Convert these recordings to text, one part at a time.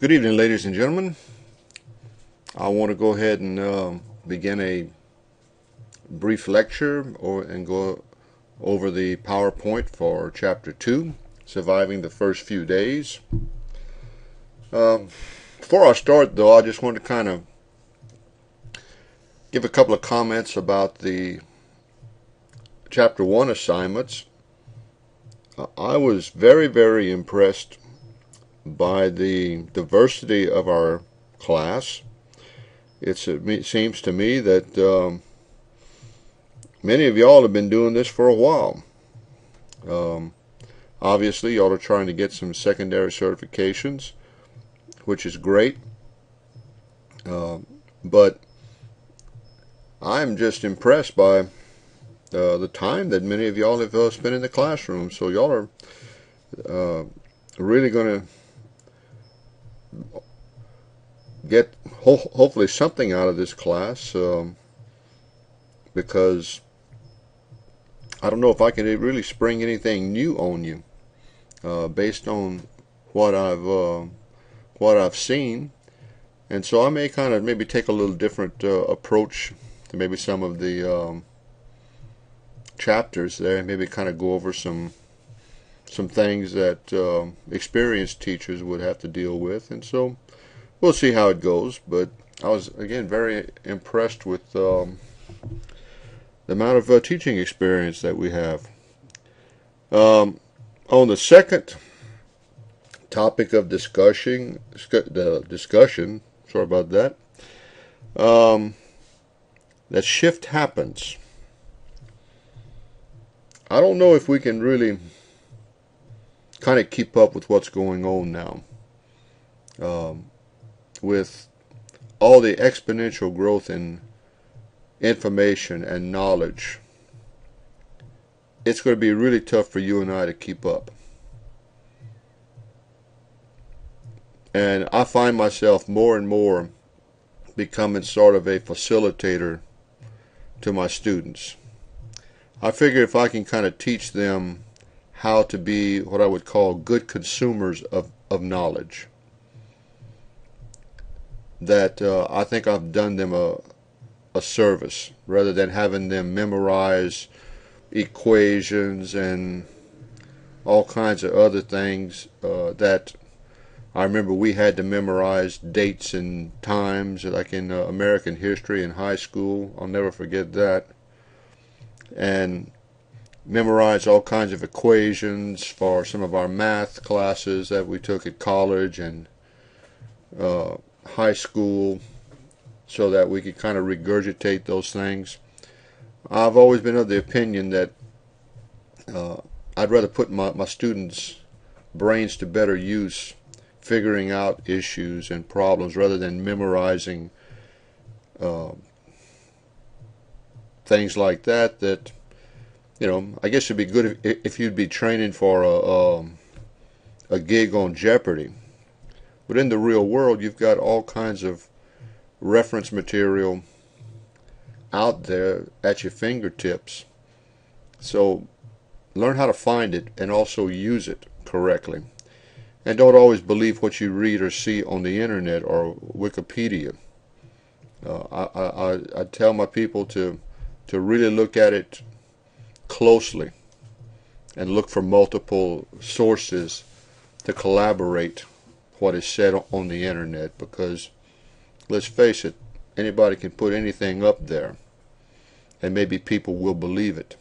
Good evening, ladies and gentlemen. I want to go ahead and begin a brief lecture and go over the PowerPoint for Chapter 2, Surviving the First Few Days. Before I start, though, I just want to kind of give a couple of comments about the Chapter 1 assignments. I was very, very impressed by the diversity of our class. It seems to me that many of y'all have been doing this for a while. Obviously, y'all are trying to get some secondary certifications, which is great. But I'm just impressed by the time that many of y'all have spent in the classroom. So y'all are really going to get hopefully something out of this class, because I don't know if I can really spring anything new on you based on what I've seen, and so I may kind of maybe take a little different approach to maybe some of the chapters there. Maybe kind of go over some things that experienced teachers would have to deal with, and so we'll see how it goes. But I was, again, very impressed with the amount of teaching experience that we have. On the second topic of discussion, sorry about that, that shift happens. I don't know if we can really kind of keep up with what's going on now. With all the exponential growth in information and knowledge, it's going to be really tough for you and I to keep up. And I find myself more and more becoming sort of a facilitator to my students. I figure if I can kind of teach them how to be what I would call good consumers of knowledge, that I think I've done them a service, rather than having them memorize equations and all kinds of other things that I remember we had to memorize dates and times, like in American history in high school. I'll never forget that. And memorize all kinds of equations for some of our math classes that we took at college and high school, so that we could kind of regurgitate those things. I've always been of the opinion that I'd rather put my students' brains to better use figuring out issues and problems, rather than memorizing things like that, you know, I guess it'd be good if you'd be training for a gig on Jeopardy. But in the real world, you've got all kinds of reference material out there at your fingertips. So learn how to find it and also use it correctly. And don't always believe what you read or see on the internet or Wikipedia. I tell my people to really look at it closely and look for multiple sources to collaborate what is said on the internet, because let's face it, anybody can put anything up there and maybe people will believe it.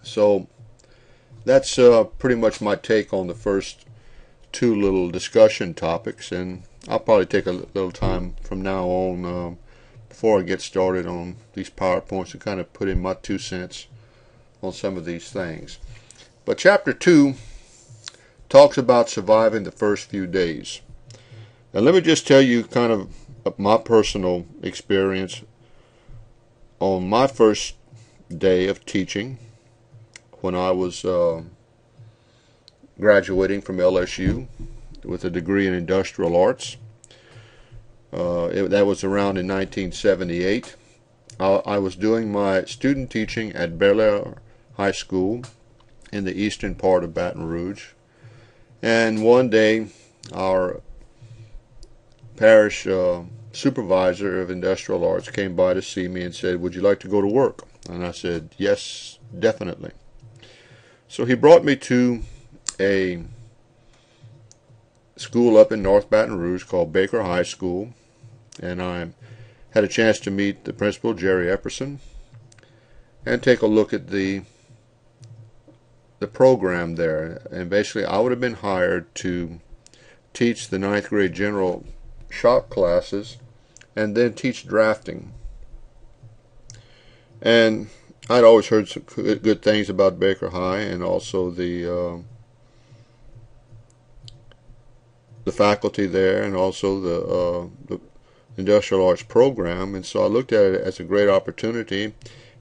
So that's pretty much my take on the first two little discussion topics, and I'll probably take a little time from now on before I get started on these PowerPoints to kind of put in my 2 cents on some of these things. But Chapter 2 talks about surviving the first few days. And let me just tell you kind of my personal experience on my first day of teaching when I was graduating from LSU with a degree in industrial arts. That was around in 1978. I was doing my student teaching at LeVrier High School in the eastern part of Baton Rouge. And one day, our parish supervisor of industrial arts came by to see me and said, "Would you like to go to work?" And I said, "Yes, definitely." So he brought me to a school up in North Baton Rouge called Baker High School, and I had a chance to meet the principal, Jerry Epperson, and take a look at the program there. And basically I would have been hired to teach the 9th grade general shop classes and then teach drafting. And I'd always heard some good things about Baker High, and also the faculty there, and also the industrial arts program. And so I looked at it as a great opportunity.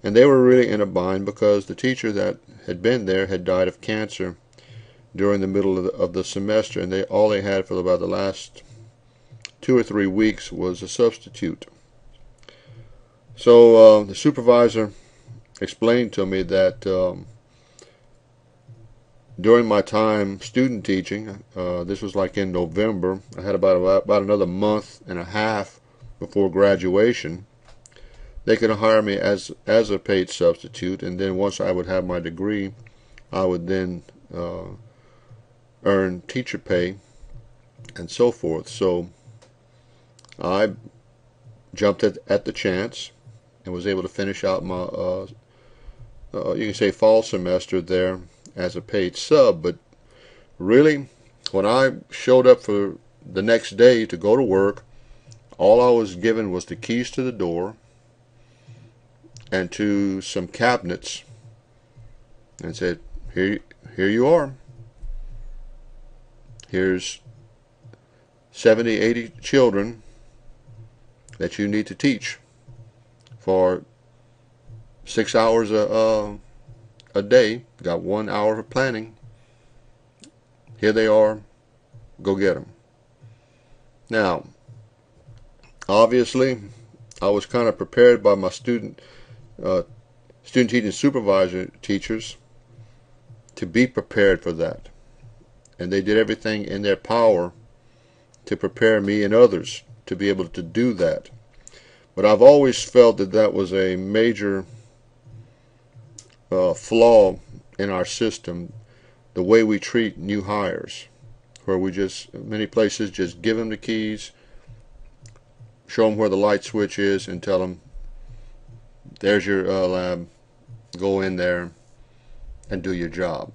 And they were really in a bind because the teacher that had been there had died of cancer during the middle of the semester, and all they had for about the last 2 or 3 weeks was a substitute. So the supervisor explained to me that during my time student teaching, this was like in November, I had about another month and a half before graduation. They could hire me as a paid substitute, and then once I would have my degree, I would then earn teacher pay and so forth. So I jumped at the chance and was able to finish out my you can say fall semester there as a paid sub. But really, when I showed up for the next day to go to work, all I was given was the keys to the door and to some cabinets, and said, here you are. Here's 70, 80 children that you need to teach for 6 hours a day. Got 1 hour for planning. Here they are. Go get them. Now, obviously, I was kind of prepared by my student teaching supervisor teachers to be prepared for that, and they did everything in their power to prepare me and others to be able to do that. But I've always felt that that was a major flaw in our system, the way we treat new hires, where we just, many places, just give them the keys, show them where the light switch is, and tell them, there's your lab, go in there and do your job.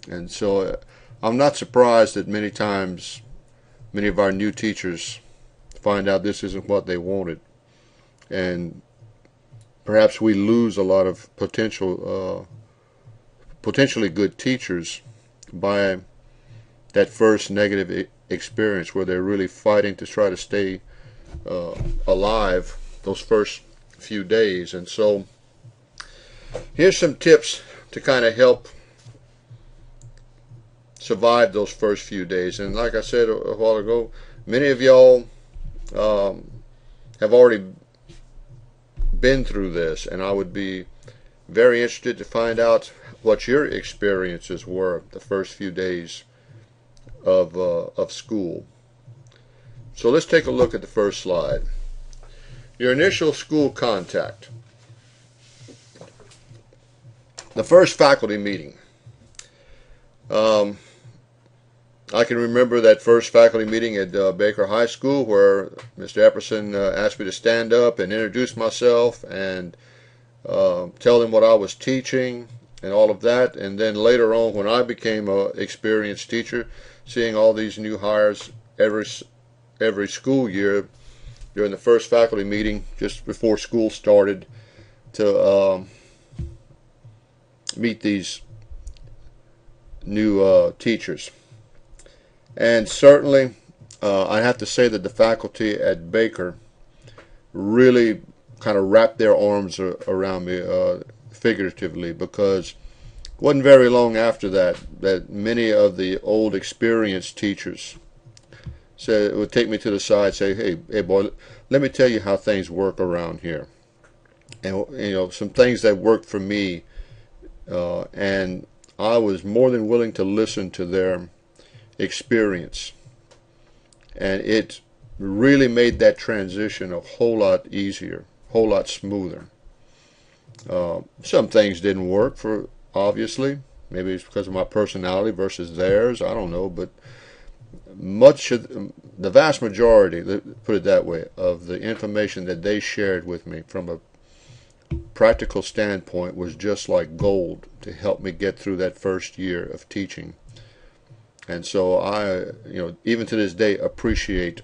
And so I'm not surprised that many times many of our new teachers find out this isn't what they wanted, and perhaps we lose a lot of potentially good teachers by that first negative experience, where they're really fighting to try to stay alive those first few days. And so here's some tips to kind of help survive those first few days. And like I said a while ago, many of y'all have already been through this, and I would be very interested to find out what your experiences were the first few days of school. So let's take a look at the first slide. Your initial school contact. The first faculty meeting. I can remember that first faculty meeting at Baker High School, where Mr. Epperson asked me to stand up and introduce myself and tell them what I was teaching and all of that. And then later on, when I became an experienced teacher, seeing all these new hires every school year during the first faculty meeting just before school started, to meet these new teachers. And certainly I have to say that the faculty at Baker really kind of wrapped their arms around me figuratively, because it wasn't very long after that many of the old experienced teachers would take me to the side, say, hey boy, let me tell you how things work around here, and some things that worked for me, and I was more than willing to listen to their experience, and it really made that transition a whole lot easier, a whole lot smoother. Some things didn't work, for obviously. Maybe it's because of my personality versus theirs. I don't know, but much of the vast majority, put it that way, of the information that they shared with me from a practical standpoint was just like gold to help me get through that first year of teaching. And so I, even to this day, appreciate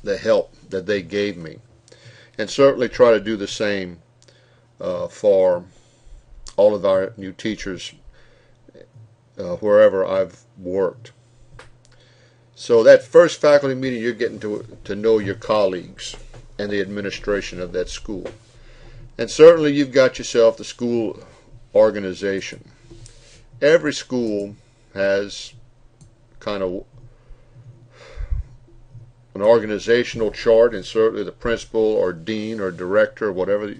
the help that they gave me, and certainly try to do the same for all of our new teachers wherever I've worked. So that first faculty meeting, you're getting to know your colleagues and the administration of that school. And certainly you've got yourself the school organization. Every school has kind of an organizational chart, and certainly the principal or dean or director or whatever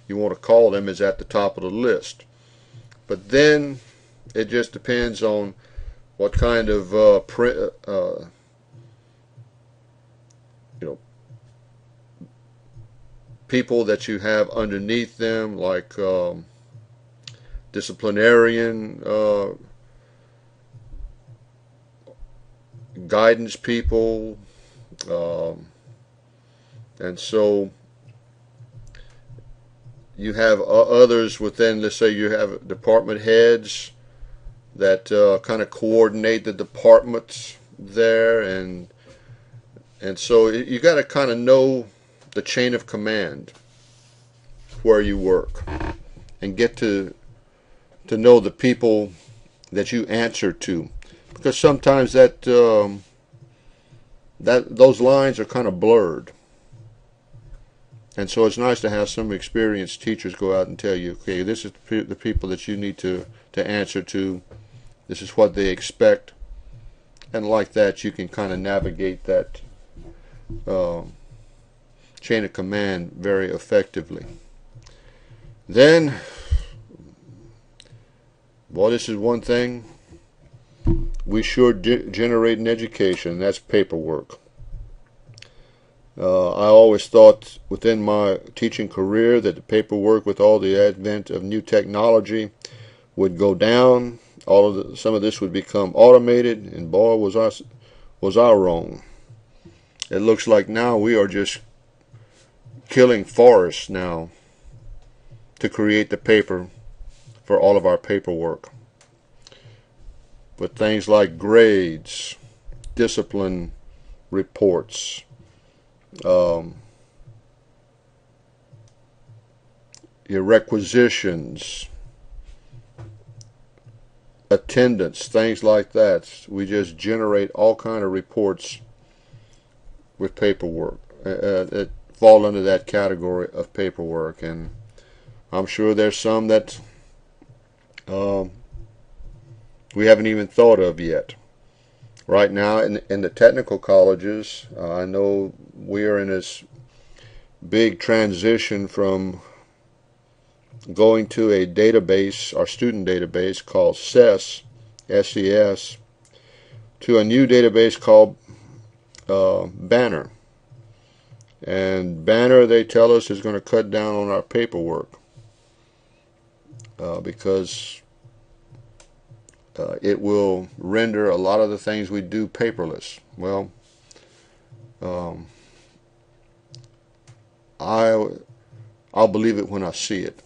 you want to call them is at the top of the list. But then it just depends on what kind of people that you have underneath them, like disciplinarian, guidance people, and so you have others within. Let's say you have department heads that kind of coordinate the departments there, and so you got to kind of know the chain of command where you work, and get to know the people that you answer to, because sometimes that those lines are kind of blurred. And so it's nice to have some experienced teachers go out and tell you, okay, this is the people that you need to answer to. This is what they expect. And like that, you can kind of navigate that chain of command very effectively. Then, well, this is one thing we sure generate in education. That's paperwork. I always thought within my teaching career that the paperwork, with all the advent of new technology, would go down. Some of this would become automated, and boy, was I wrong. It looks like now we are just killing forests now to create the paper for all of our paperwork. But things like grades, discipline reports, your requisitions, attendance, things like that. We just generate all kind of reports with paperwork that fall under that category of paperwork, and I'm sure there's some that we haven't even thought of yet. Right now in the technical colleges, I know we are in this big transition from going to a database, our student database called SES, SES, to a new database called Banner. And Banner, they tell us, is going to cut down on our paperwork because it will render a lot of the things we do paperless. Well, I'll believe it when I see it.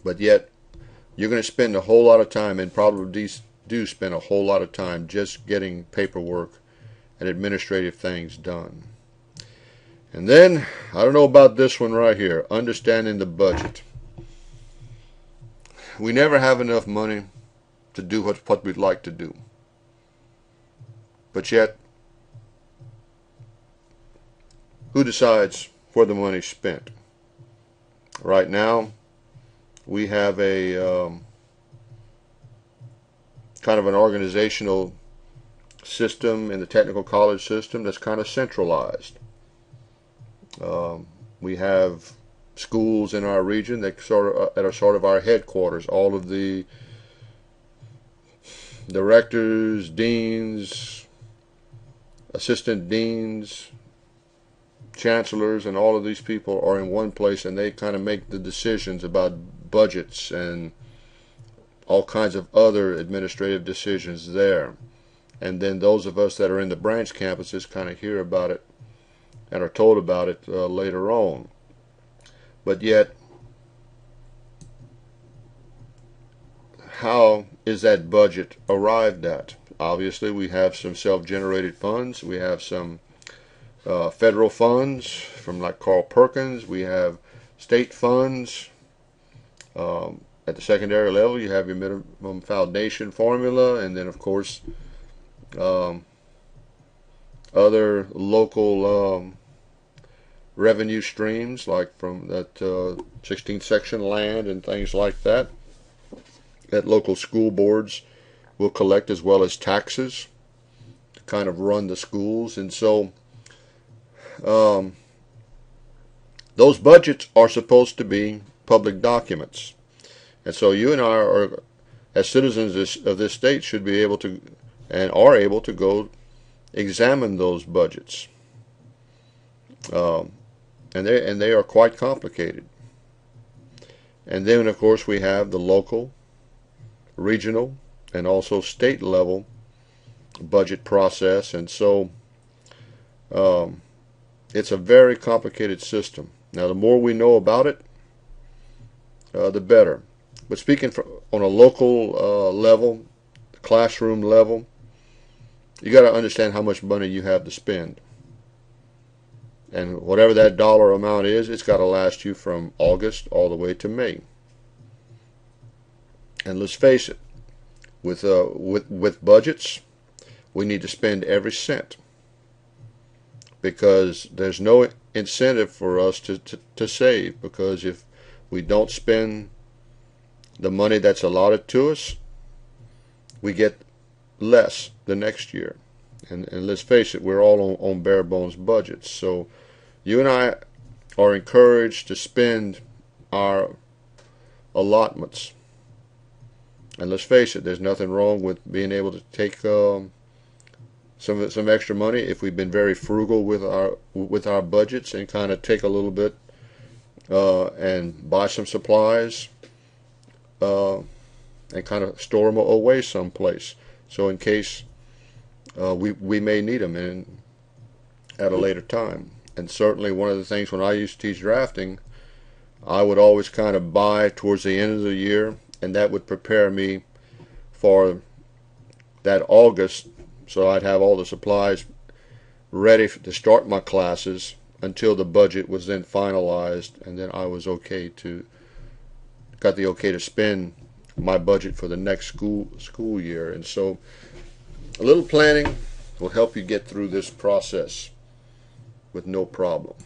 But yet, you're going to spend a whole lot of time, and probably do spend a whole lot of time, just getting paperwork and administrative things done. And then, I don't know about this one right here, understanding the budget. We never have enough money to do what we'd like to do. But yet, who decides where the money's spent? Right now, we have a kind of an organizational system in the technical college system that's kind of centralized. We have schools in our region that are sort of our headquarters. All of the directors, deans, assistant deans, chancellors, and all of these people are in one place, and they kind of make the decisions about budgets and all kinds of other administrative decisions there. And then those of us that are in the branch campuses kind of hear about it and are told about it later on. But yet, how is that budget arrived at? Obviously, we have some self-generated funds. We have some federal funds from like Carl Perkins. We have state funds. At the secondary level, you have your minimum foundation formula, and then, of course, other local revenue streams, like from that 16th section land and things like that, that local school boards will collect, as well as taxes to kind of run the schools. And so those budgets are supposed to be public documents. And so you and I are, as citizens of this state, should be able to and are able to go examine those budgets. And they are quite complicated. And then, of course, we have the local, regional, and also state level budget process. And so it's a very complicated system. Now, the more we know about it, the better. But speaking on a local level, classroom level, you got to understand how much money you have to spend. And whatever that dollar amount is, it's got to last you from August all the way to May. And let's face it, with budgets, we need to spend every cent, because there's no incentive for us to save, because if we don't spend the money that's allotted to us, we get less the next year. And let's face it, we're all on bare bones budgets. So you and I are encouraged to spend our allotments. And let's face it, there's nothing wrong with being able to take some extra money if we've been very frugal with our budgets, and kind of take a little bit and buy some supplies and kind of store them away someplace, so in case we may need them at a later time. And certainly one of the things, when I used to teach drafting, I would always kind of buy towards the end of the year, and that would prepare me for that August, so I'd have all the supplies ready to start my classes until the budget was then finalized, and then I was got the okay to spend my budget for the next school year. And so a little planning will help you get through this process with no problem.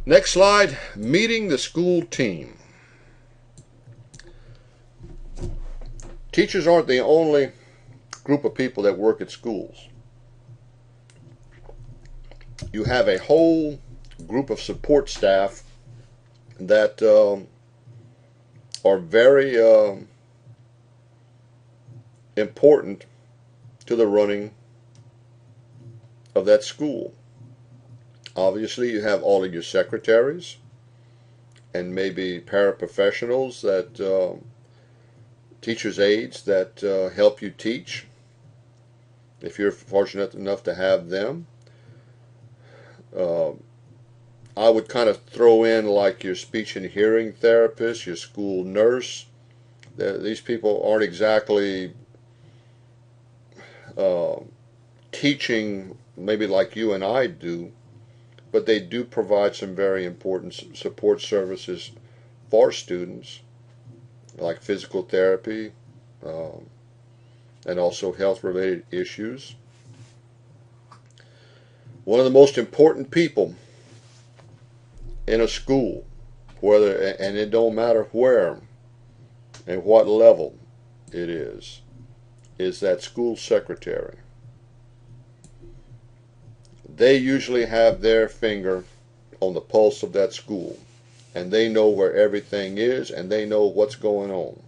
Next slide, meeting the school team. Teachers aren't the only group of people that work at schools. You have a whole group of support staff that are very important to the running of that school. Obviously, you have all of your secretaries and maybe paraprofessionals, that teachers' aides that help you teach, if you're fortunate enough to have them. I would kind of throw in like your speech and hearing therapist, your school nurse. These people aren't exactly teaching maybe like you and I do, but they do provide some very important support services for students, like physical therapy and also health-related issues. One of the most important people in a school, and it don't matter where and what level it is that school secretary. They usually have their finger on the pulse of that school, and they know where everything is, and they know what's going on.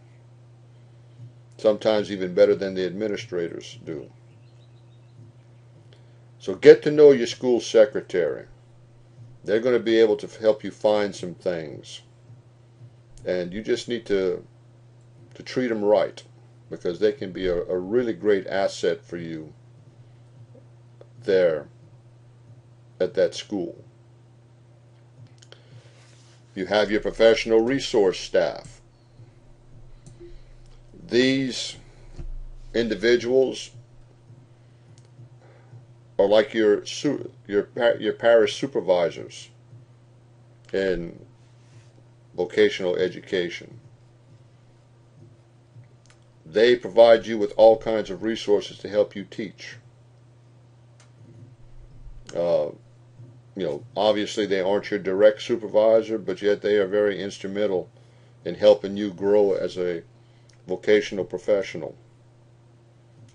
Sometimes even better than the administrators do. So get to know your school secretary. They're going to be able to help you find some things. And you just need to treat them right, because they can be a really great asset for you there at that school. You have your professional resource staff. These individuals are like your parish supervisors in vocational education. They provide you with all kinds of resources to help you teach. Obviously they aren't your direct supervisor, but yet they are very instrumental in helping you grow as a vocational professional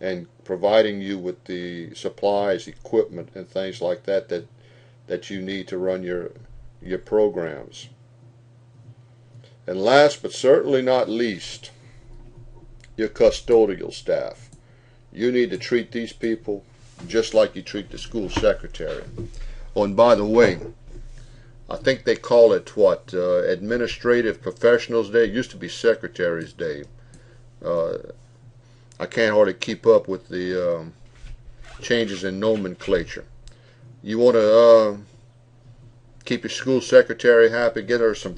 and providing you with the supplies, equipment, and things like that you need to run your programs. And last but certainly not least, your custodial staff. You need to treat these people just like you treat the school secretary. Oh, and by the way, I think they call it Administrative Professionals Day. It used to be Secretary's Day. I can't hardly keep up with the changes in nomenclature. You want to keep your school secretary happy, get her some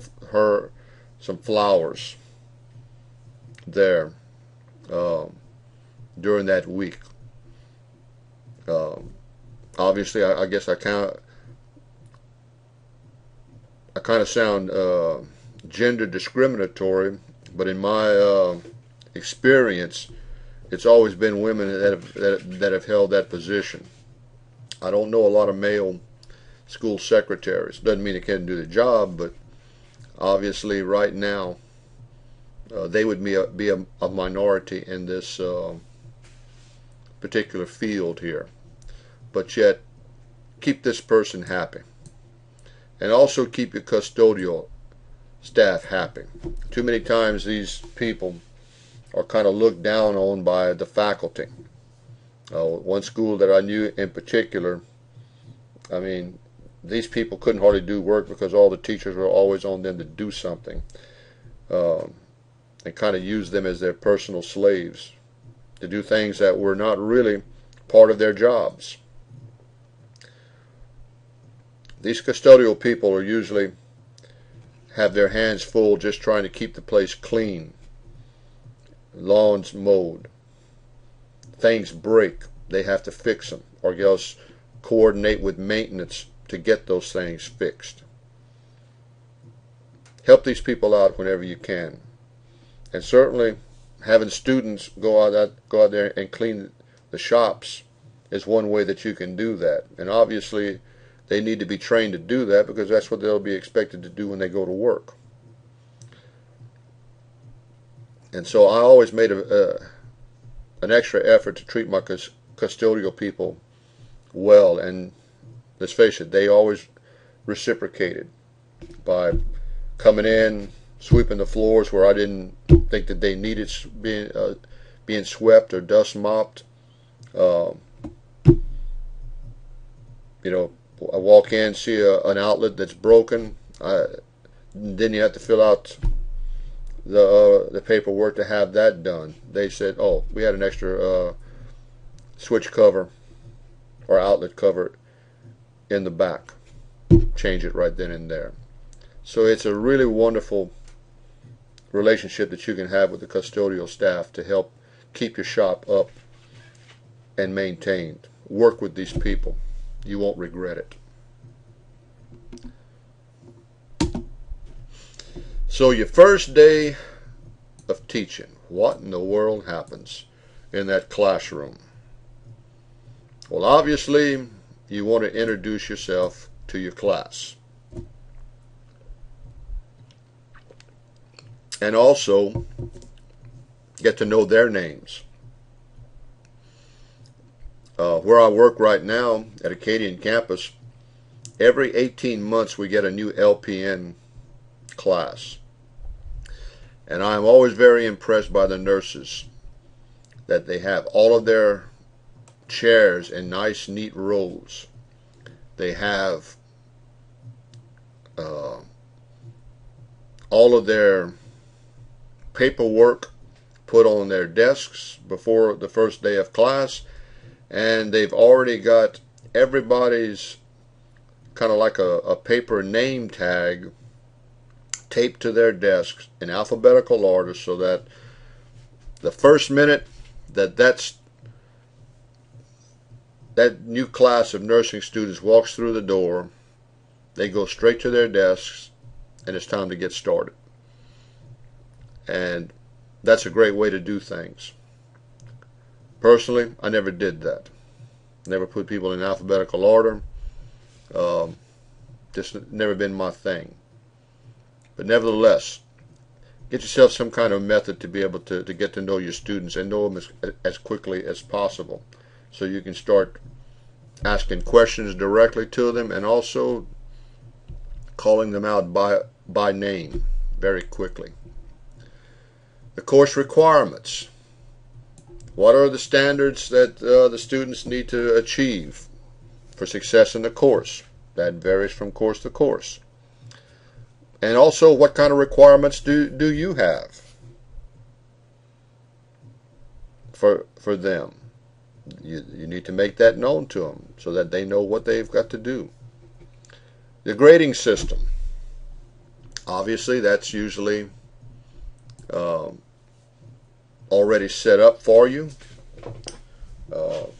flowers there during that week. Obviously, I guess I kind of sound gender discriminatory, but in my experience, it's always been women that have held that position. I don't know a lot of male school secretaries. Doesn't mean they can't do the job, but obviously right now they would be a minority in this particular field here. But yet, keep this person happy. And also keep your custodial staff happy. Too many times these people are kind of looked down on by the faculty. One school that I knew in particular, I mean, these people couldn't hardly do work because all the teachers were always on them to do something, and kind of use them as their personal slaves to do things that were not really part of their jobs. These custodial people are usually have their hands full just trying to keep the place clean, lawns mowed. Things break, they have to fix them, or else coordinate with maintenance to get those things fixed. Help these people out whenever you can. And certainly having students go out there and clean the shops is one way that you can do that. And obviously they need to be trained to do that, because that's what they'll be expected to do when they go to work. And so I always made an extra effort to treat my custodial people well, and let's face it, they always reciprocated by coming in, sweeping the floors where I didn't think that they needed being swept or dust mopped. I walk in, see an outlet that's broken. Then you have to fill out the paperwork to have that done. They said, oh, we had an extra switch cover or outlet cover in the back. Change it right then and there. So it's a really wonderful relationship that you can have with the custodial staff to help keep your shop up and maintained. Work with these people. You won't regret it. So your first day of teaching, what in the world happens in that classroom? Well, obviously you want to introduce yourself to your class. And also get to know their names. Where I work right now at Acadian campus, every 18 months we get a new LPN class. And I'm always very impressed by the nurses that they have. All of their chairs in nice, neat rows. They have all of their paperwork put on their desks before the first day of class, and they've already got everybody's kind of like a paper name tag taped to their desks in alphabetical order, so that the first minute that new class of nursing students walks through the door, they go straight to their desks, and it's time to get started. And that's a great way to do things. Personally, I never did that. Never put people in alphabetical order. Just never been my thing. But nevertheless, get yourself some kind of method to be able to get to know your students and know them as quickly as possible, so you can start asking questions directly to them, and also calling them out by name very quickly. The course requirements. What are the standards that the students need to achieve for success in the course? That varies from course to course. And also, what kind of requirements do you have for them? You need to make that known to them so that they know what they've got to do. The grading system. Obviously, that's usually already set up for you. You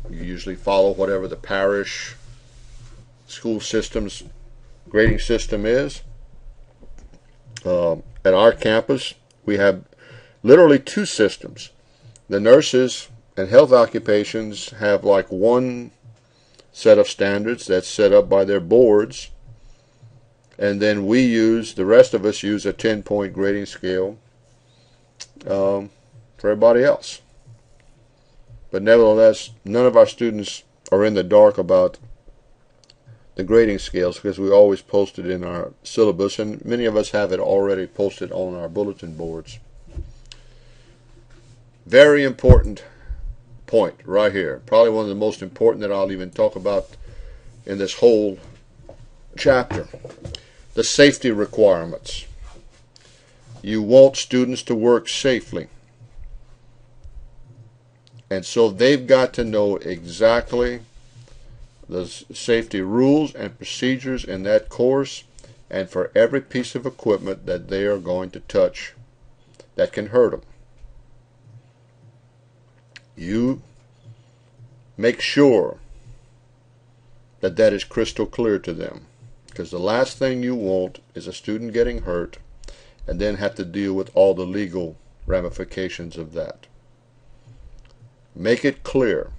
usually follow whatever the parish school system's grading system is. At our campus, we have literally two systems. The nurses and health occupations have like one set of standards that's set up by their boards, and then the rest of us use a 10-point grading scale for everybody else. But nevertheless, none of our students are in the dark about the grading scales, because we always post it in our syllabus, and many of us have it already posted on our bulletin boards. Very important point right here. Probably one of the most important that I'll even talk about in this whole chapter. The safety requirements. You want students to work safely. And so they've got to know exactly the safety rules and procedures in that course, and for every piece of equipment that they are going to touch that can hurt them. You make sure that that is crystal clear to them, because the last thing you want is a student getting hurt and then have to deal with all the legal ramifications of that. Make it clear,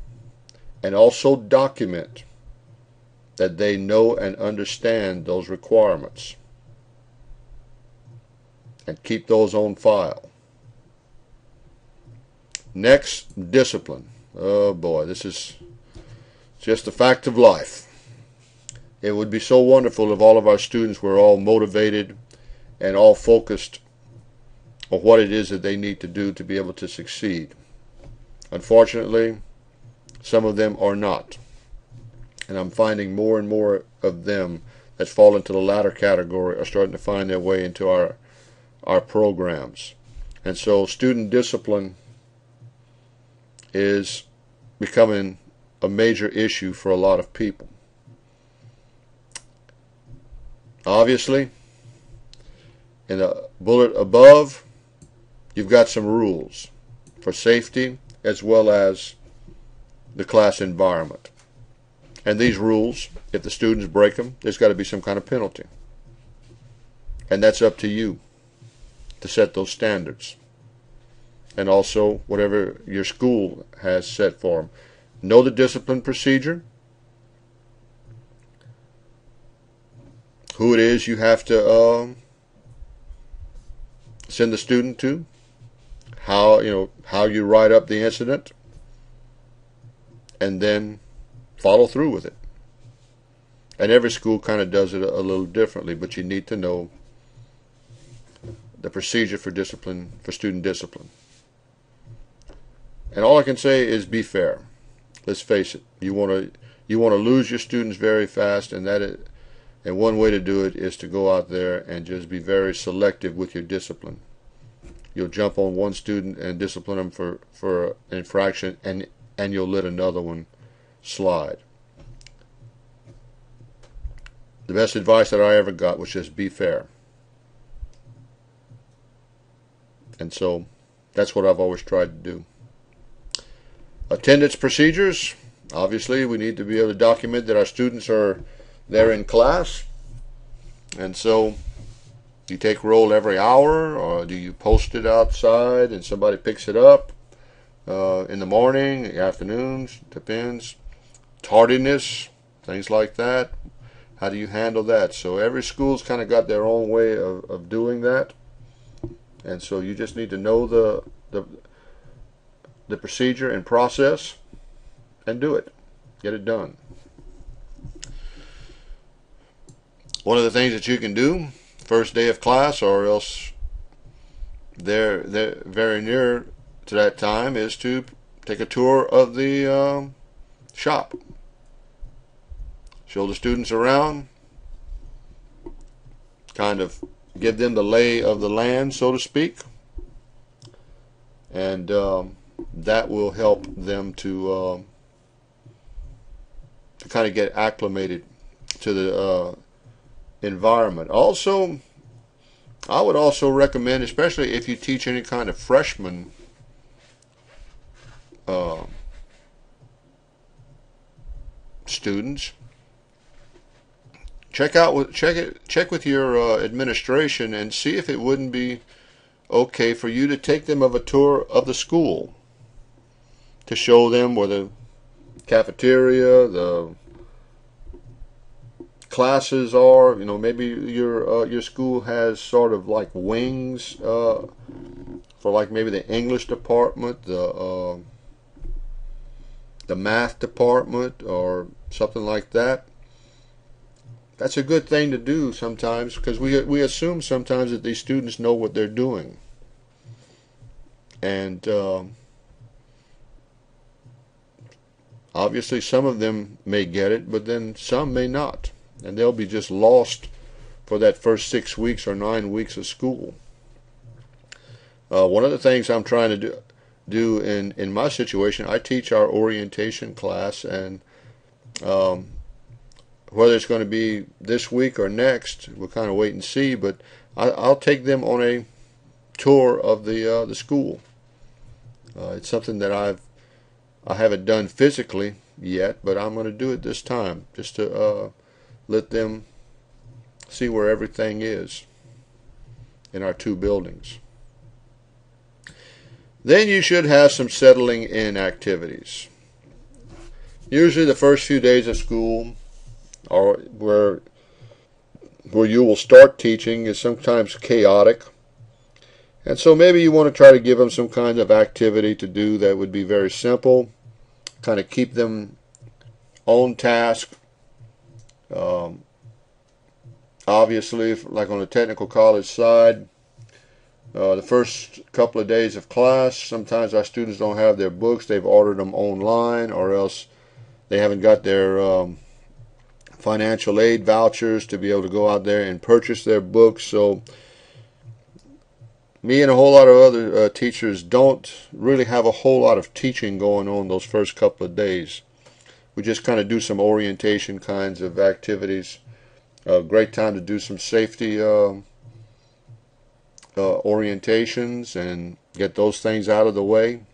and also document that they know and understand those requirements, and keep those on file. Next, discipline. Oh boy, this is just a fact of life. It would be so wonderful if all of our students were all motivated and all focused on what it is that they need to do to be able to succeed. Unfortunately, some of them are not. And I'm finding more and more of them that fall into the latter category are starting to find their way into our programs. And so student discipline is becoming a major issue for a lot of people. Obviously, in the bullet above, you've got some rules for safety as well as the class environment. And these rules, if the students break them, there's got to be some kind of penalty. And that's up to you to set those standards. And also whatever your school has set for them. Know the discipline procedure, who it is you have to send the student to, how you write up the incident, and then follow through with it. And every school kind of does it a little differently, but you need to know the procedure for discipline, for student discipline. And all I can say is be fair. let's face it, you want to lose your students very fast, and and one way to do it is to go out there and just be very selective with your discipline. You'll jump on one student and discipline them for an infraction, and you'll let another one slide. The best advice that I ever got was just be fair. And so that's what I've always tried to do. Attendance procedures. Obviously, we need to be able to document that our students are there in class. And so, do you take roll every hour, or do you post it outside and somebody picks it up in the morning, afternoons? Depends. Tardiness, things like that. How do you handle that? So every school's kind of got their own way of doing that. And so you just need to know the procedure and process and do it. Get it done. One of the things that you can do first day of class, or else they're very near to that time, is to take a tour of the shop. Show the students around, kind of give them the lay of the land, so to speak, and that will help them to kind of get acclimated to the environment. Also, I would also recommend, especially if you teach any kind of freshman students, check with your administration and see if it wouldn't be okay for you to take them of a tour of the school, to show them where the cafeteria, the classes are. You know, maybe your school has sort of like wings for like maybe the English department, the math department, or something like that. That's a good thing to do sometimes, because we assume sometimes that these students know what they're doing, and obviously some of them may get it, but then some may not, and they'll be just lost for that first 6 weeks or 9 weeks of school. One of the things I'm trying to do in my situation, I teach our orientation class, and whether it's going to be this week or next, we'll kind of wait and see, but I'll take them on a tour of the school. It's something that I haven't done physically yet, but I'm going to do it this time, just to let them see where everything is in our 2 buildings. Then you should have some settling in activities. Usually the first few days of school, or where you will start teaching, is sometimes chaotic. And so maybe you want to try to give them some kind of activity to do that would be very simple, kind of keep them on task. Obviously, like on the technical college side, the first couple of days of class, sometimes our students don't have their books. They've ordered them online, or else they haven't got their financial aid vouchers to be able to go out there and purchase their books. So me and a whole lot of other teachers don't really have a whole lot of teaching going on those first couple of days. We just kind of do some orientation kinds of activities. Great time to do some safety orientations and get those things out of the way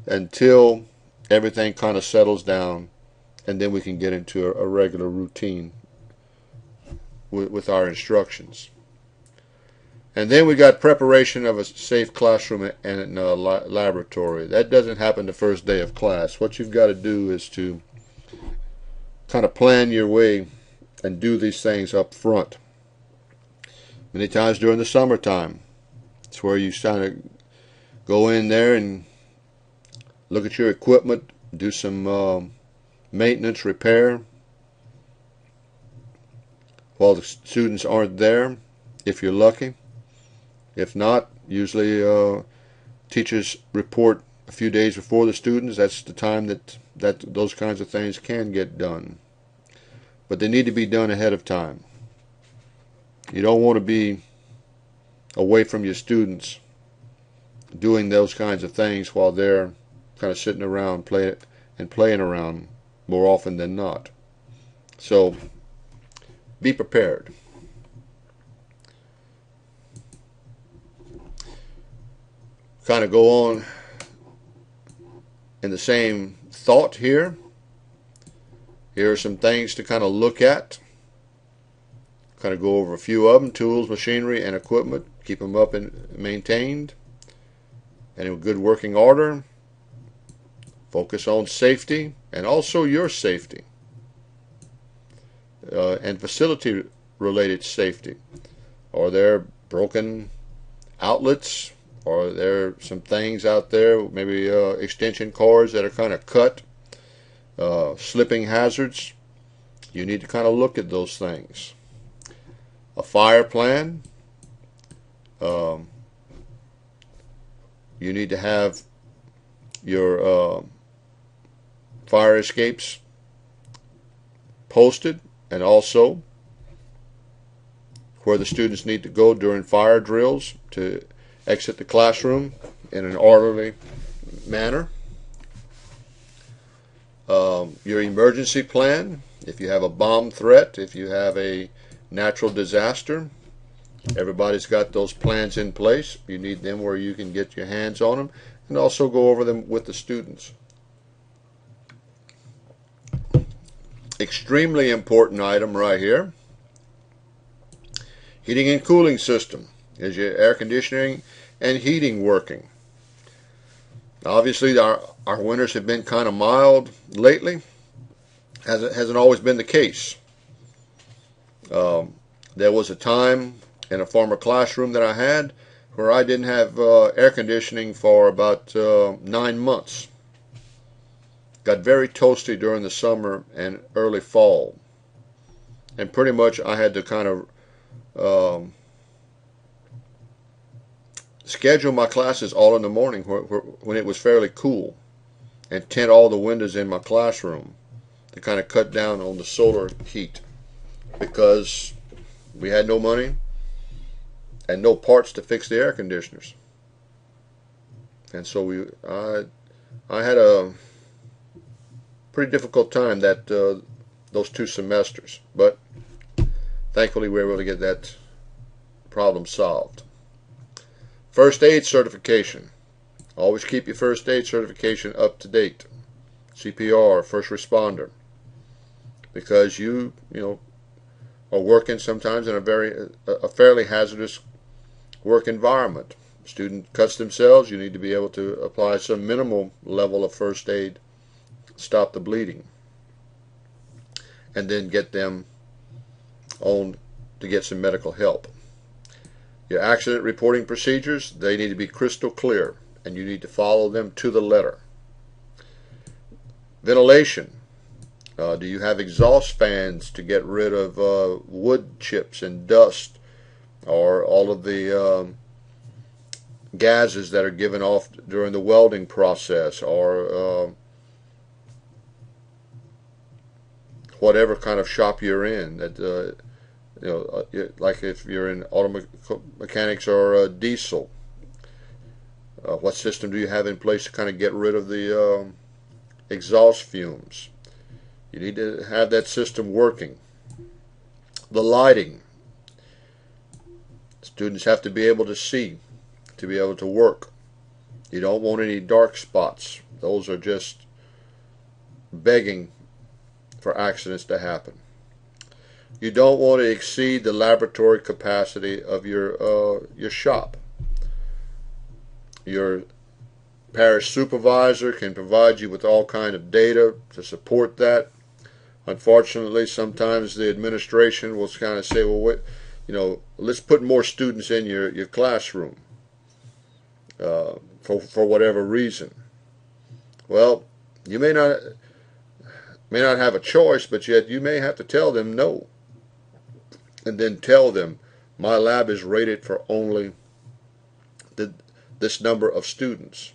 until everything kind of settles down, and then we can get into a regular routine with our instructions. And then we got preparation of a safe classroom and a laboratory. That doesn't happen the first day of class. What you've got to do is to kind of plan your way and do these things up front. Many times during the summertime, it's where you kind of go in there and look at your equipment, do some maintenance, repair, while the students aren't there, if you're lucky. If not, usually teachers report a few days before the students, that's the time that those kinds of things can get done. But they need to be done ahead of time. You don't want to be away from your students doing those kinds of things while they're kind of sitting around playing around more often than not. So be prepared. Kind of go on in the same thought here. Here are some things to kind of look at. Kind of go over a few of them: tools, machinery, and equipment. Keep them up and maintained and in good working order. Focus on safety and also your safety and facility related safety. Are there broken outlets? Are there some things out there, maybe extension cords that are kind of cut, slipping hazards? You need to kind of look at those things. A fire plan. You need to have your fire escapes posted, and also where the students need to go during fire drills to exit the classroom in an orderly manner. Your emergency plan, if you have a bomb threat, if you have a natural disaster, everybody's got those plans in place. You need them where you can get your hands on them, and also go over them with the students. Extremely important item right here. Heating and cooling system. Is your air conditioning and heating working? Obviously our winters have been kind of mild lately. Hasn't always been the case. There was a time in a former classroom that I had where I didn't have air conditioning for about 9 months. Got very toasty during the summer and early fall, and pretty much I had to kind of schedule my classes all in the morning when it was fairly cool, and tint all the windows in my classroom to kind of cut down on the solar heat, because we had no money and no parts to fix the air conditioners. And so I had a pretty difficult time those 2 semesters, but thankfully we were able to get that problem solved. First aid certification. Always keep your first aid certification up to date. CPR, first responder, because you are working sometimes in a fairly hazardous work environment. Student cuts themselves, you need to be able to apply some minimal level of first aid, stop the bleeding, and then get them on to get some medical help. Your accident reporting procedures, they need to be crystal clear, and you need to follow them to the letter. Ventilation. Do you have exhaust fans to get rid of wood chips and dust, or all of the gases that are given off during the welding process, or whatever kind of shop you're in? That like if you're in auto mechanics or diesel, what system do you have in place to kind of get rid of the exhaust fumes? You need to have that system working. The lighting. Students have to be able to see to be able to work. You don't want any dark spots. Those are just begging for accidents to happen. You don't want to exceed the laboratory capacity of your shop. Your parish supervisor can provide you with all kind of data to support that. Unfortunately, sometimes the administration will kind of say, well, let's put more students in your classroom for whatever reason. Well, you may not have a choice, but yet you may have to tell them no, and then tell them my lab is rated for only this number of students.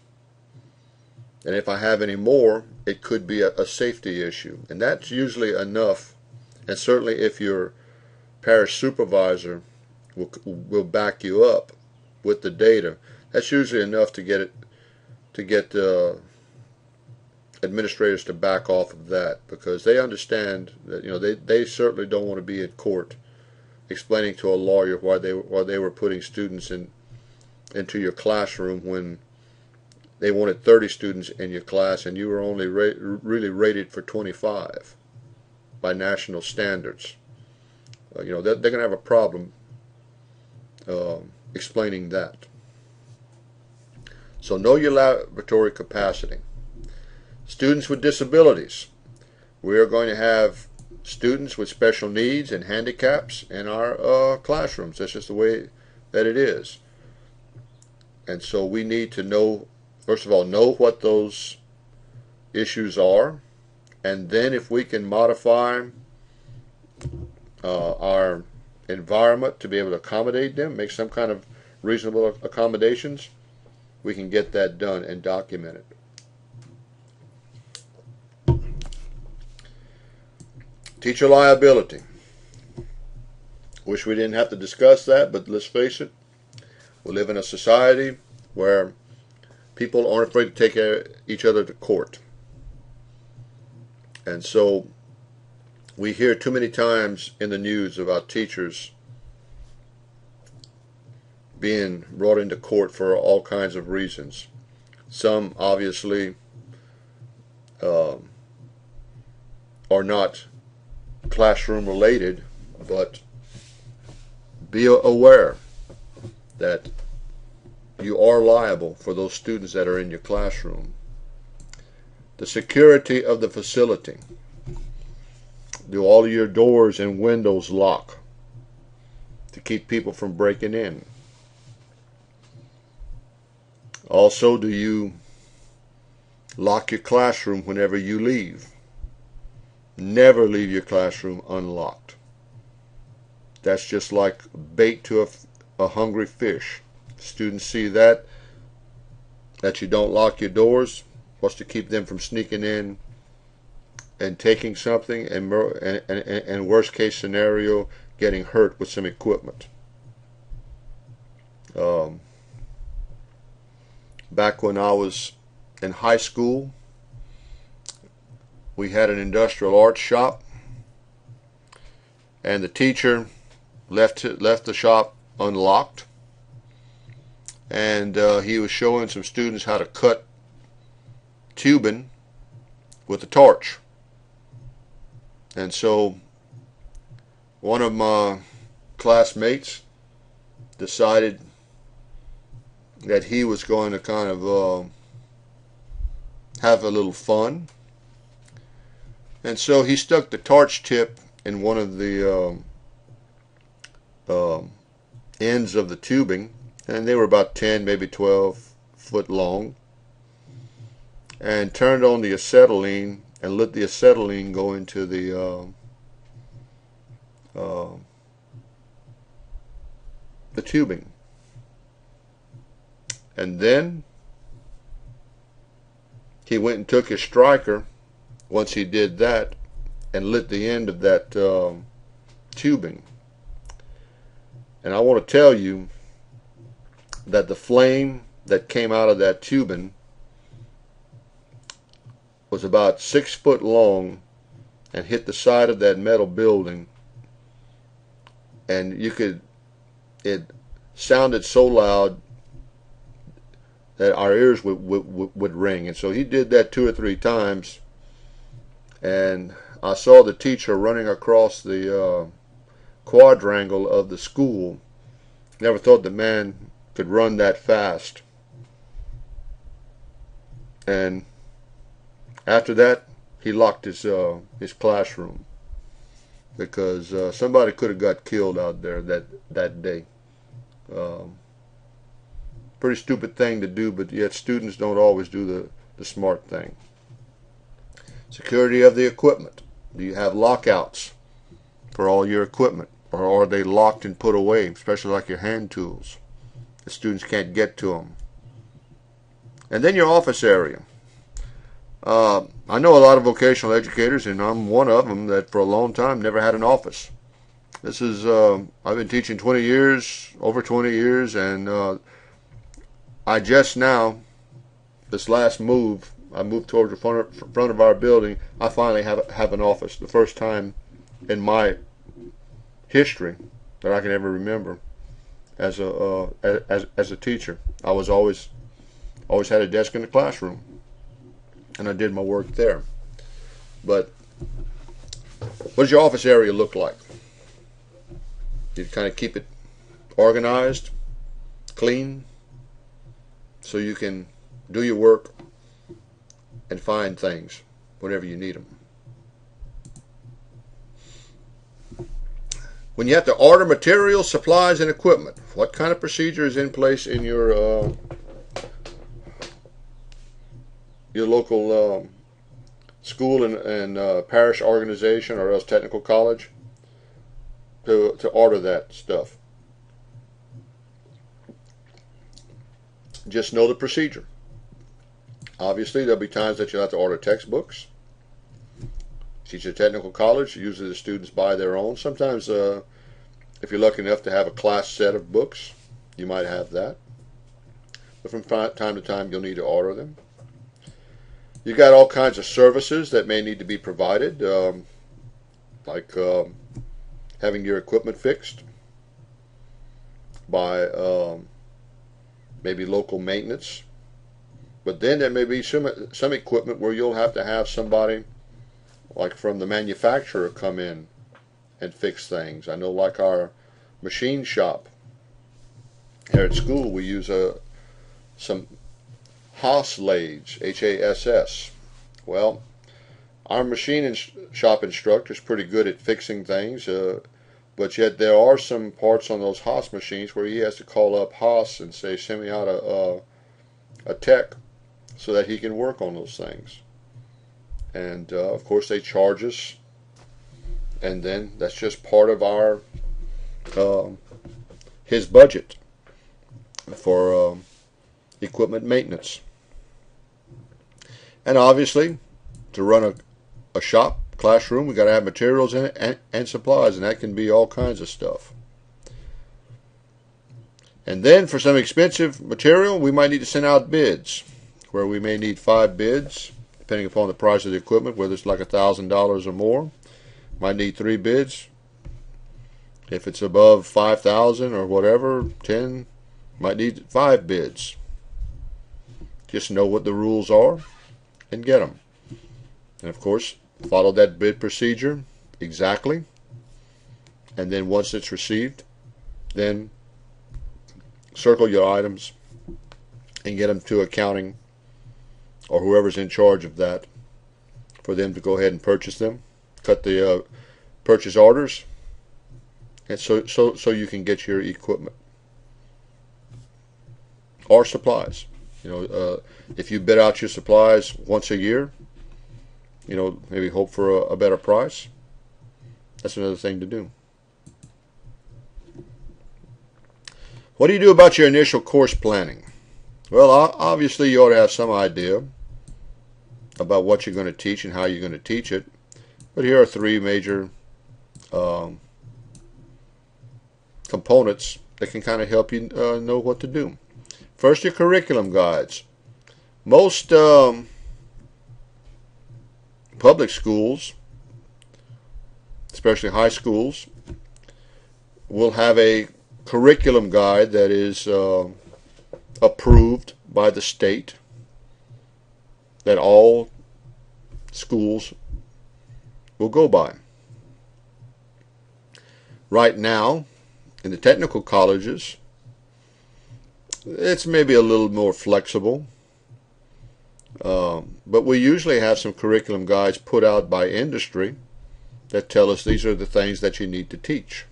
And if I have any more, it could be a safety issue. And that's usually enough. And certainly if your parish supervisor will back you up with the data, that's usually enough to get administrators to back off of that, because they understand that, you know, they certainly don't want to be in court explaining to a lawyer why they were putting students into your classroom when they wanted 30 students in your class and you were only really rated for 25 by national standards. You know, they're going to have a problem explaining that. So know your laboratory capacity. Students with disabilities. We are going to have students with special needs and handicaps in our classrooms. That's just the way that it is. And so we need to know, first of all, know what those issues are, and then if we can modify our environment to be able to accommodate them, make some kind of reasonable accommodations, we can get that done and document it. Teacher liability. Wish we didn't have to discuss that, but let's face it, we live in a society where people aren't afraid to take each other to court. And so we hear too many times in the news about teachers being brought into court for all kinds of reasons. Some obviously are not classroom related, but be aware that you are liable for those students that are in your classroom. The security of the facility. Do all of your doors and windows lock to keep people from breaking in? Also, do you lock your classroom whenever you leave? Never leave your classroom unlocked. That's just like bait to a hungry fish. Students see that you don't lock your doors, what's to keep them from sneaking in and taking something, and worst case scenario, getting hurt with some equipment. Back when I was in high school, we had an industrial arts shop, and the teacher left the shop unlocked, and he was showing some students how to cut tubing with a torch. And so one of my classmates decided that he was going to kind of have a little fun, and so he stuck the torch tip in one of the ends of the tubing, and they were about 10, maybe 12 foot long, and turned on the acetylene and let the acetylene go into the tubing. And then he went and took his striker once he did that and lit the end of that tubing. And I want to tell you that the flame that came out of that tubing was about 6 foot long and hit the side of that metal building, and it sounded so loud that our ears would ring. And so he did that 2 or 3 times, and I saw the teacher running across the quadrangle of the school. Never thought the man could run that fast. And after that, he locked his classroom, because somebody could have got killed out there that day. Pretty stupid thing to do, but yet students don't always do the smart thing. Security of the equipment. Do you have lockouts for all your equipment, or are they locked and put away, especially like your hand tools? The students can't get to them. And then your office area. I know a lot of vocational educators, and I'm one of them, that for a long time never had an office. This is, I've been teaching 20 years, over 20 years, and I just now, this last move, I moved towards the front of our building. I finally have an office. The first time in my history that I can ever remember as a teacher. I was always had a desk in the classroom, and I did my work there. But what does your office area look like? You kind of keep it organized, clean, so you can do your work and find things whenever you need them. When you have to order materials, supplies, and equipment, what kind of procedure is in place in your local school and parish organization, or else technical college, to order that stuff? Just know the procedure. Obviously, there'll be times that you'll have to order textbooks. Teach a technical college, usually the students buy their own. Sometimes, if you're lucky enough to have a class set of books, you might have that. But from time to time, you'll need to order them. You've got all kinds of services that may need to be provided, like having your equipment fixed by maybe local maintenance. But then there may be some equipment where you'll have to have somebody like from the manufacturer come in and fix things. I know, like our machine shop here at school, we use some Haas lathes, H-A-S-S. Well, our machine shop instructor is pretty good at fixing things, but yet there are some parts on those Haas machines where he has to call up Haas and say, send me out a tech so that he can work on those things. And of course they charge us, and then that's just part of our his budget for equipment maintenance. And obviously, to run a shop, classroom, we got to have materials in it and supplies, and that can be all kinds of stuff. And then for some expensive material, we might need to send out bids, where we may need 5 bids, depending upon the price of the equipment, whether it's like $1,000 or more. Might need 3 bids. If it's above 5,000 or whatever, 10, might need 5 bids. Just know what the rules are and get them. And of course, follow that bid procedure exactly. And then once it's received, then circle your items and get them to accounting or whoever's in charge of that for them to go ahead and purchase them. Cut the purchase orders, and so you can get your equipment or supplies. You know, if you bid out your supplies once a year, you know, maybe hope for a better price. That's another thing to do. What do you do about your initial course planning? Well, obviously you ought to have some idea about what you're going to teach and how you're going to teach it. But here are 3 major components that can kind of help you know what to do. First, your curriculum guides. Most public schools, especially high schools, will have a curriculum guide that is approved by the state, that all schools will go by. Right now, in the technical colleges, it's maybe a little more flexible, but we usually have some curriculum guides put out by industry that tell us these are the things that you need to teach.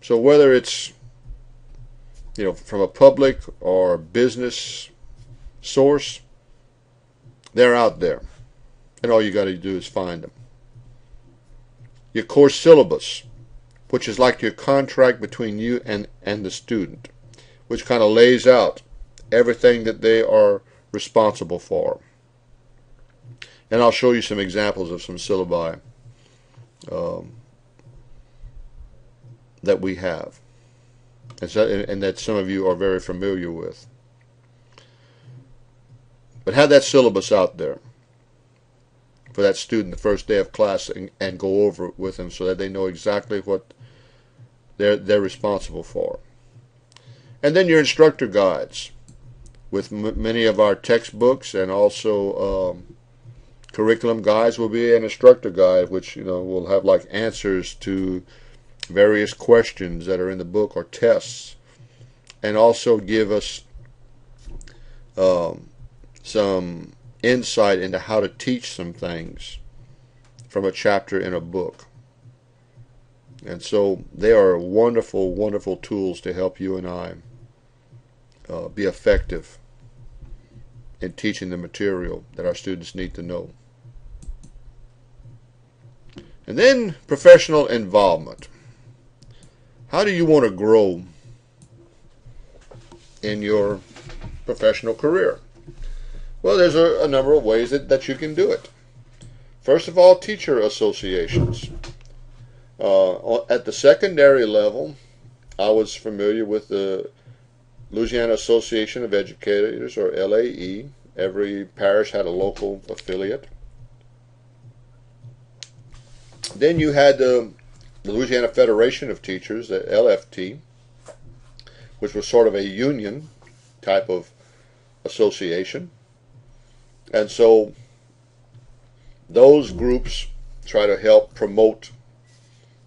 So whether it's, you know, from a public or business source, they're out there, and all you got to do is find them. Your course syllabus, which is like your contract between you and the student, which kind of lays out everything that they are responsible for. And I'll show you some examples of some syllabi that we have, and that some of you are very familiar with. But have that syllabus out there for that student the first day of class, and go over it with them so that they know exactly what they're responsible for. And then your instructor guides with many of our textbooks, and also curriculum guides will be an instructor guide, which will have like answers to various questions that are in the book or tests, and also give us some insight into how to teach some things from a chapter in a book. And so they are wonderful, wonderful tools to help you and I be effective in teaching the material that our students need to know. And then professional involvement. How do you want to grow in your professional career? Well, there's a number of ways that you can do it. First of all, teacher associations. At the secondary level, I was familiar with the Louisiana Association of Educators, or LAE. Every parish had a local affiliate. Then you had the Louisiana Federation of Teachers, the LFT, which was sort of a union type of association. And so those groups try to help promote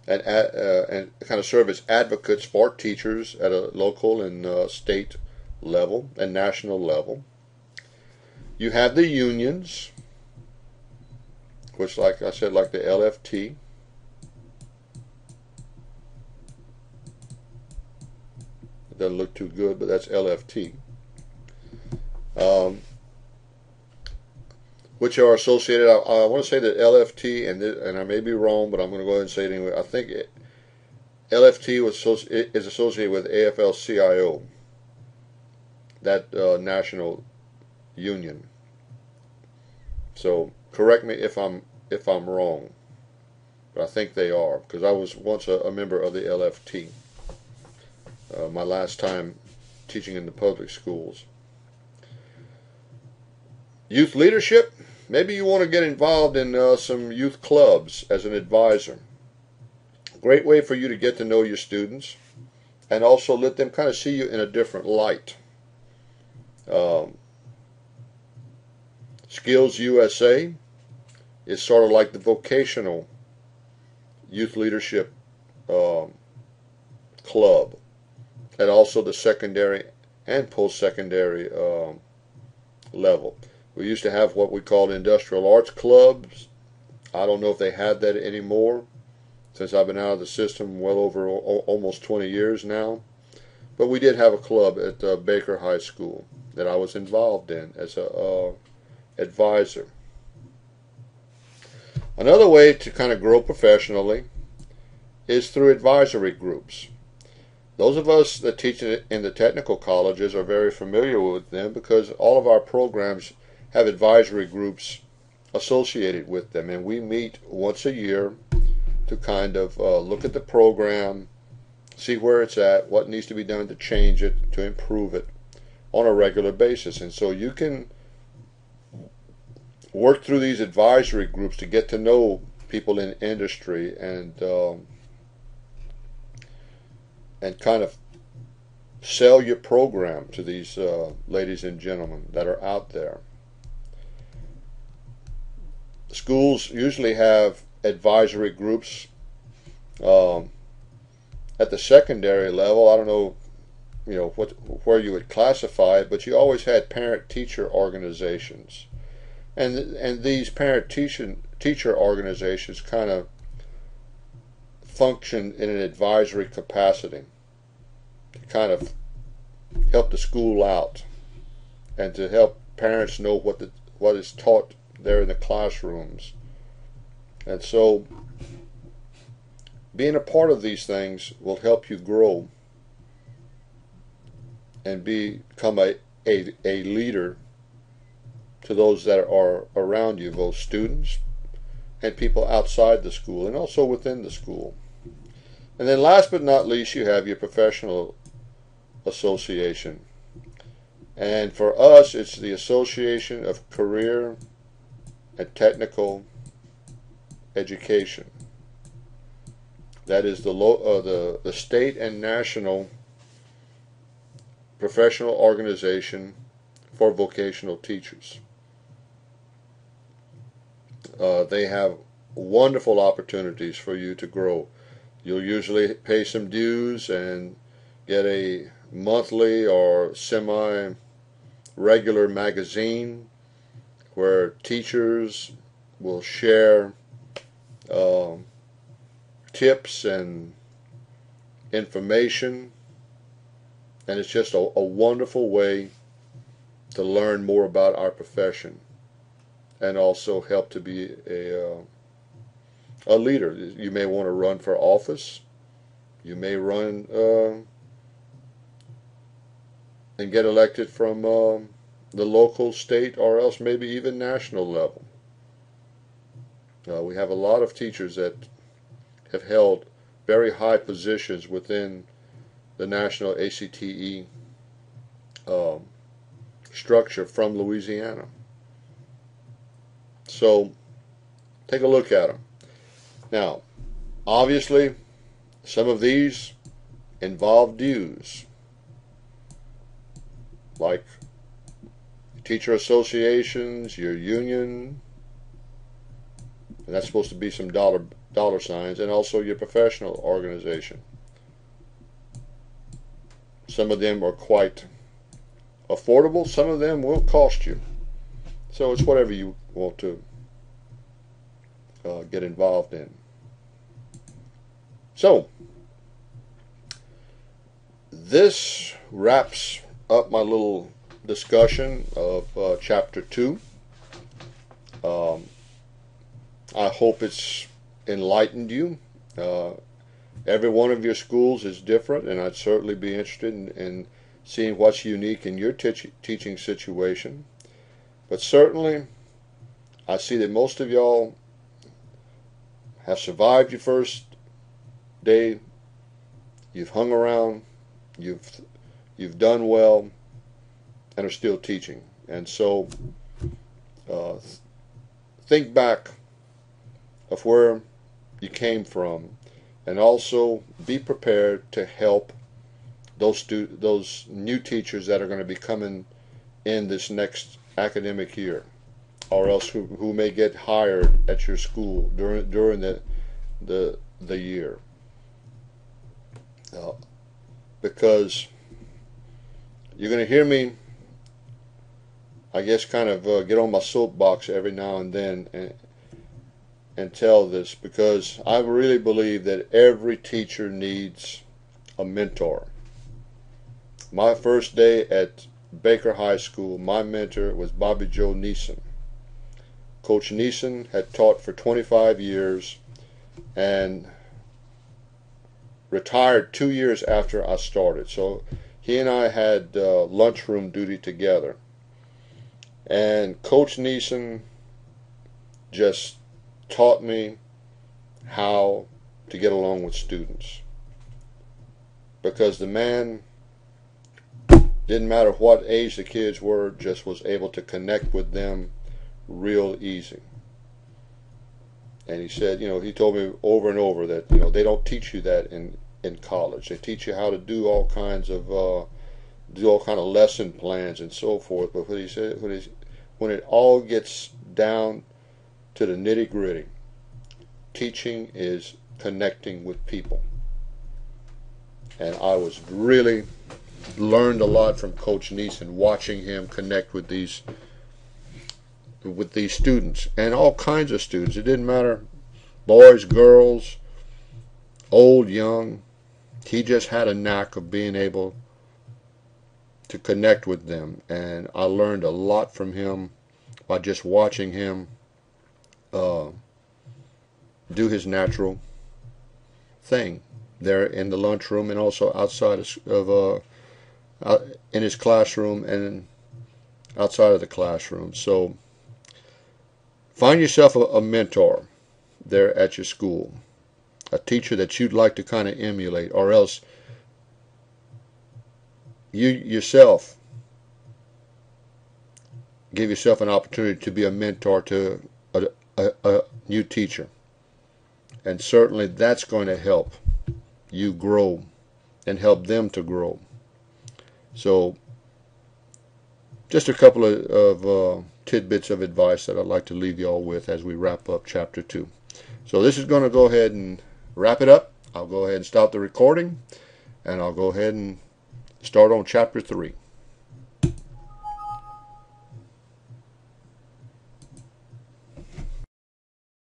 and kind of serve as advocates for teachers at a local and state level and national level. You have the unions, which, like I said, like the LFT. It doesn't look too good, but that's LFT. Which are associated, I want to say that LFT, and I may be wrong, but I'm going to go ahead and say it anyway. I think LFT is associated with AFL-CIO, that national union. So correct me if I'm wrong, but I think they are, because I was once a member of the LFT. My last time teaching in the public schools. Youth leadership. Maybe you want to get involved in some youth clubs as an advisor. Great way for you to get to know your students and also let them kind of see you in a different light. Skills USA is sort of like the vocational youth leadership club, and also the secondary and post-secondary level. We used to have what we called industrial arts clubs. I don't know if they have that anymore, since I've been out of the system well over almost 20 years now. But we did have a club at Baker High School that I was involved in as an advisor. Another way to kind of grow professionally is through advisory groups. Those of us that teach in the technical colleges are very familiar with them, because all of our programs have advisory groups associated with them, and we meet once a year to kind of look at the program, see where it's at, what needs to be done to change it, to improve it on a regular basis. And so you can work through these advisory groups to get to know people in industry and kind of sell your program to these ladies and gentlemen that are out there. Schools usually have advisory groups at the secondary level. I don't know, where you would classify it, but you always had parent-teacher organizations, and these parent-teacher organizations kind of function in an advisory capacity to kind of help the school out and to help parents know what is taught there in the classrooms. And so being a part of these things will help you grow and become a leader to those that are around you, both students and people outside the school and also within the school. And then last but not least, you have your professional association. And for us, it's the Association of Career and Technical Education. That is the state and national professional organization for vocational teachers. They have wonderful opportunities for you to grow. You'll usually pay some dues and get a monthly or semi-regular magazine where teachers will share tips and information, and it's just a wonderful way to learn more about our profession and also help to be a leader. You may want to run for office. You may run and get elected from the local, state, or else maybe even national level. We have a lot of teachers that have held very high positions within the national ACTE structure from Louisiana. So take a look at them. Now, obviously, some of these involve dues, like teacher associations, your union, and that's supposed to be some dollar signs, and also your professional organization. Some of them are quite affordable. Some of them will cost you. So it's whatever you want to get involved in. So this wraps up my little discussion of chapter 2. I hope it's enlightened you. Every one of your schools is different, and I'd certainly be interested in seeing what's unique in your teaching situation. But certainly, I see that most of y'all have survived your first day. You've hung around. You've done well, and are still teaching. And so, think back of where you came from, and also be prepared to help those new teachers that are going to be coming in this next academic year, or else who may get hired at your school during the year, because you're going to hear me, I guess, kind of get on my soapbox every now and then and tell this, because I really believe that every teacher needs a mentor. My first day at Baker High School, my mentor was Bobby Joe Neeson. Coach Neeson had taught for 25 years and retired 2 years after I started. So he and I had lunchroom duty together. And Coach Neeson just taught me how to get along with students, because the man, didn't matter what age the kids were, just was able to connect with them real easy. And he said, he told me over and over that, they don't teach you that in college. They teach you how to do all kinds of lesson plans and so forth. But what he said, when it all gets down to the nitty-gritty, teaching is connecting with people. And I was really learned a lot from Coach Neeson, watching him connect with these students, and all kinds of students. It didn't matter, boys, girls, old, young. He just had a knack of being able to connect with them, and I learned a lot from him by just watching him do his natural thing there in the lunchroom, and also outside of in his classroom, and outside of the classroom. So find yourself a mentor there at your school, a teacher that you'd like to kind of emulate, or else you yourself give yourself an opportunity to be a mentor to a new teacher. And certainly that's going to help you grow and help them to grow. So just a couple of tidbits of advice that I'd like to leave you all with as we wrap up chapter 2. So this is going to go ahead and wrap it up. I'll go ahead and stop the recording, and I'll go ahead and start on chapter 3.